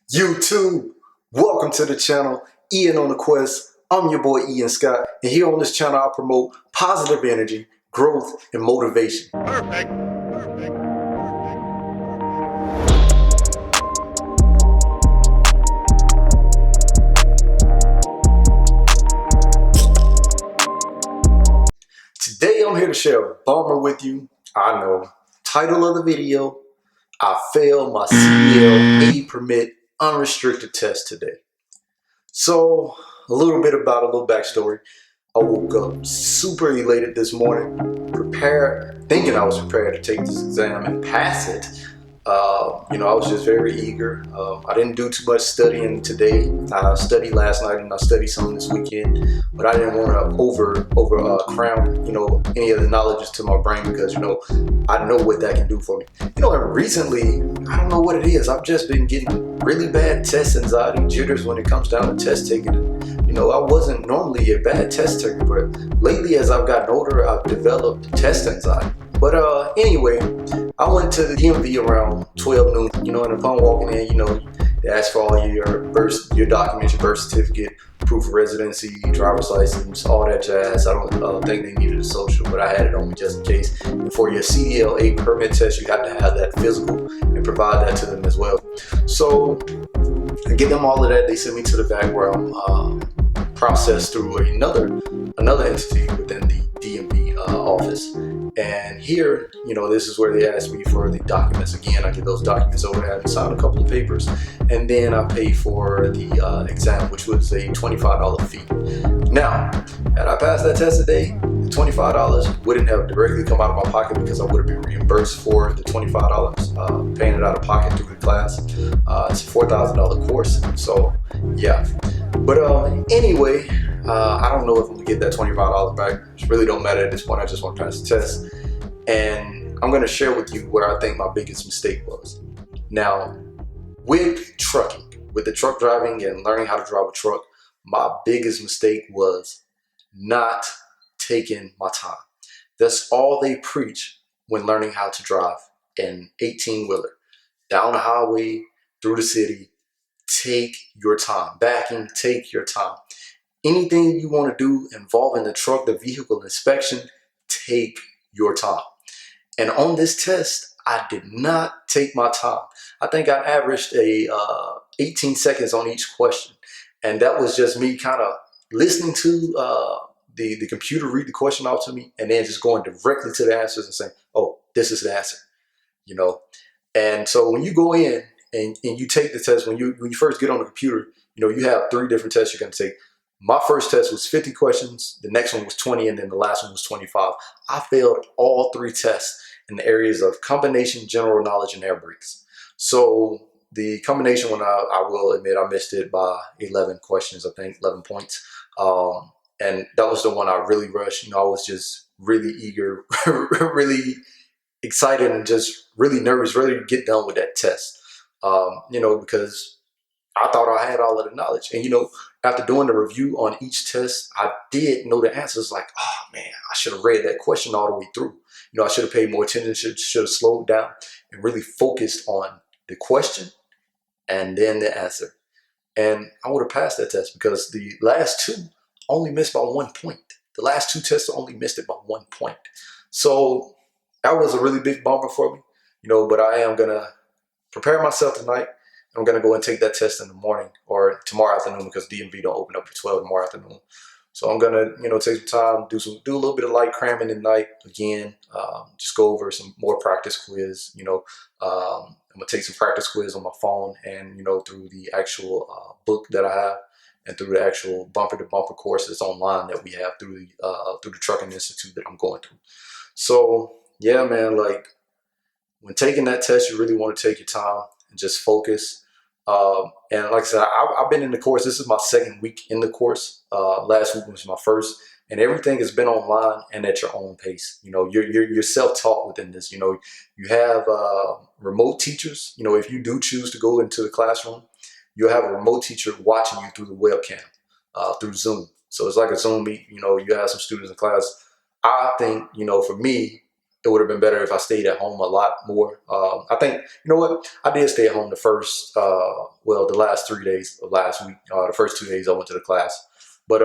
YouTube, welcome to the channel, Ian on the Quest. I'm your boy Ian Scott, and here on this channel I promote positive energy, growth, and motivation. Perfect. Today I'm here to share a bummer with you. I know. Title of the video, I failed my CDL A permit unrestricted test today. So, a little backstory. I woke up super elated this morning, thinking I was prepared to take this exam and pass it. I was just very eager. I didn't do too much studying today. I studied last night and I studied some this weekend, but I didn't want to over cram any of the knowledge to my brain because I know what that can do for me. And recently, I don't know what it is. I've just been getting really bad test anxiety, jitters when it comes down to test taking. I wasn't normally a bad test taker, but lately as I've gotten older, I've developed test anxiety. But anyway, I went to the DMV around 12 noon, and upon walking in, they ask for all your documents, your birth certificate, proof of residency, driver's license, all that jazz. I don't think they needed a social, but I had it on me just in case. And for your CDL A permit test, you have to have that physical and provide that to them as well. So I give them all of that. They send me to the background process through another entity within the DMV office. And here, this is where they ask me for the documents again. I get those documents over there and sign a couple of papers. And then I pay for the exam, which was a $25 fee. Now, had I passed that test today, the $25 wouldn't have directly come out of my pocket because I would have been reimbursed for the $25, paying it out of pocket through the class. It's a $4,000 course. So, yeah. But anyway, I don't know if I'm gonna get that $25 back. It really don't matter at this point. I just want to pass the test. And I'm gonna share with you what I think my biggest mistake was. Now, with trucking, with the truck driving and learning how to drive a truck, my biggest mistake was not taking my time. That's all they preach when learning how to drive an 18-wheeler. Down the highway, through the city, take your time. Backing, take your time. Anything you want to do involving the truck, the vehicle inspection, take your time. And on this test, I did not take my time. I think I averaged 18 seconds on each question. And that was just me kind of listening to the computer read the question out to me and then just going directly to the answers and saying, oh, this is the answer, And so when you go in and you take the test, when you first get on the computer, you have 3 different tests you're going to take. My first test was 50 questions, the next one was 20, and then the last one was 25. I failed all 3 tests in the areas of combination, general knowledge, and air brakes. So the combination one, I will admit I missed it by 11 questions, I think, 11 points. And that was the one I really rushed. I was just really eager, really excited, and just really nervous, ready to get done with that test. Because I thought I had all of the knowledge. And, after doing the review on each test, I did know the answers. Like, oh man, I should have read that question all the way through. I should have paid more attention, should have slowed down and really focused on the question and then the answer. And I would have passed that test because the last 2 only missed by 1 point. The last 2 tests only missed it by 1 point. So that was a really big bummer for me, but I am going to prepare myself tonight. I'm going to go and take that test in the morning or tomorrow afternoon because DMV don't open up at 12 tomorrow afternoon. So I'm going to, take some time, do a little bit of light cramming at night again, just go over some more practice quiz. I'm going to take some practice quiz on my phone and, through the actual book that I have and through the actual bumper-to-bumper courses online that we have through the Trucking Institute that I'm going through. So, yeah, man, like when taking that test, you really want to take your time and just focus. And like I said, I've been in the course. This is my 2nd week in the course. Last week was my first, and everything has been online and at your own pace. You're self-taught within this. You have remote teachers. If you do choose to go into the classroom, you'll have a remote teacher watching you through the webcam, through Zoom. So it's like a Zoom meet. You have some students in class. I think, for me, it would have been better if I stayed at home a lot more. I think, you know what? I did stay at home the first, the last 3 days of last week. The first 2 days I went to the class. But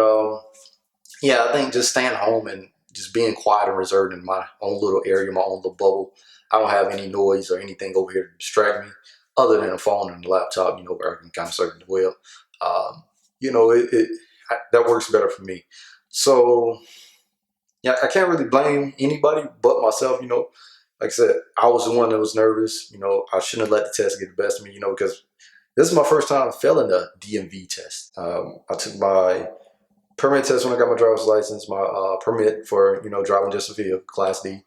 yeah, I think just staying home and just being quiet and reserved in my own little area, my own little bubble. I don't have any noise or anything over here to distract me other than a phone and a laptop, where I can kind of surf the web. You know, that works better for me. So yeah, I can't really blame anybody but myself. Like I said, I was the one that was nervous. I shouldn't have let the test get the best of me. Because this is my first time failing the DMV test. I took my permit test when I got my driver's license, my permit for driving just a vehicle, Class D.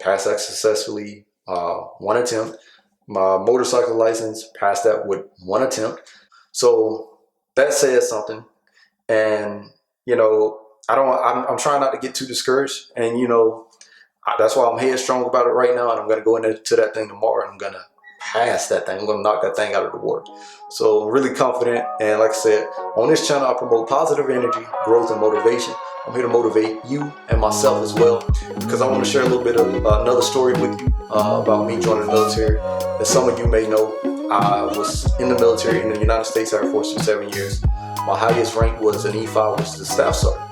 Passed that successfully, one attempt. My motorcycle license, passed that with one attempt. So that says something. And I'm trying not to get too discouraged. And that's why I'm headstrong about it right now. And I'm going to go into that thing tomorrow. And I'm going to pass that thing. I'm going to knock that thing out of the water. So I'm really confident. And like I said, on this channel, I promote positive energy, growth, and motivation. I'm here to motivate you and myself as well, because I want to share a little bit of another story with you about me joining the military. As some of you may know, I was in the military in the United States Air Force for 7 years. My highest rank was an E5, which is a staff sergeant.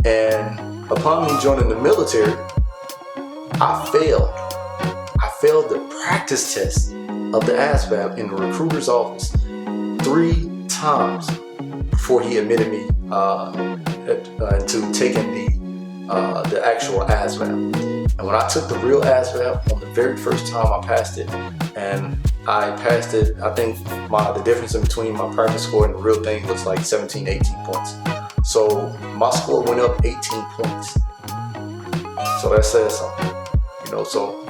And upon me joining the military, I failed the practice test of the ASVAB in the recruiter's office 3 times before he admitted me to taking the actual ASVAB. And when I took the real ASVAB on the very first time, I passed it. And I passed it, I think the difference in between my practice score and the real thing was like 17, 18 points. So my score went up 18 points. So that says something. So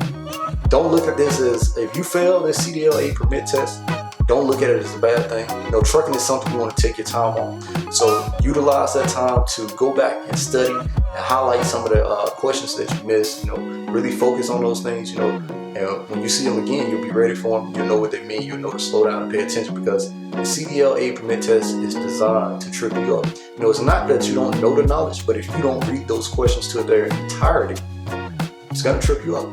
don't look at this as, if you fail this CDL A permit test, don't look at it as a bad thing. Trucking is something you want to take your time on. So utilize that time to go back and study and highlight some of the questions that you missed. Really focus on those things. And when you see them again, you'll be ready for them. You'll know what they mean. You'll know to slow down and pay attention, because the CDL A permit test is designed to trip you up. It's not that you don't know the knowledge, but if you don't read those questions to their entirety, it's gonna trip you up.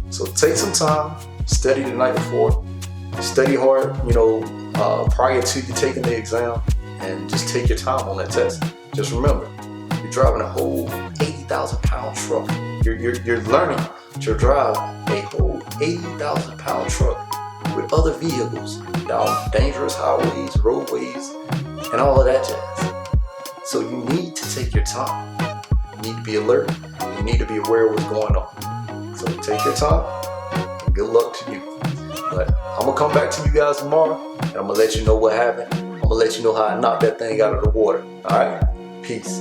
So take some time, study the night before, study hard, prior to you taking the exam, and just take your time on that test. Just remember, you're driving a whole 80,000-pound truck. You're learning to drive a whole 80,000-pound truck with other vehicles down dangerous highways, roadways, and all of that jazz. So you need to take your time. You need to be alert. You need to be aware of what's going on. So take your time, and good luck to you. But I'm going to come back to you guys tomorrow, and I'm going to let you know what happened. I'm going to let you know how I knocked that thing out of the water. All right? Peace.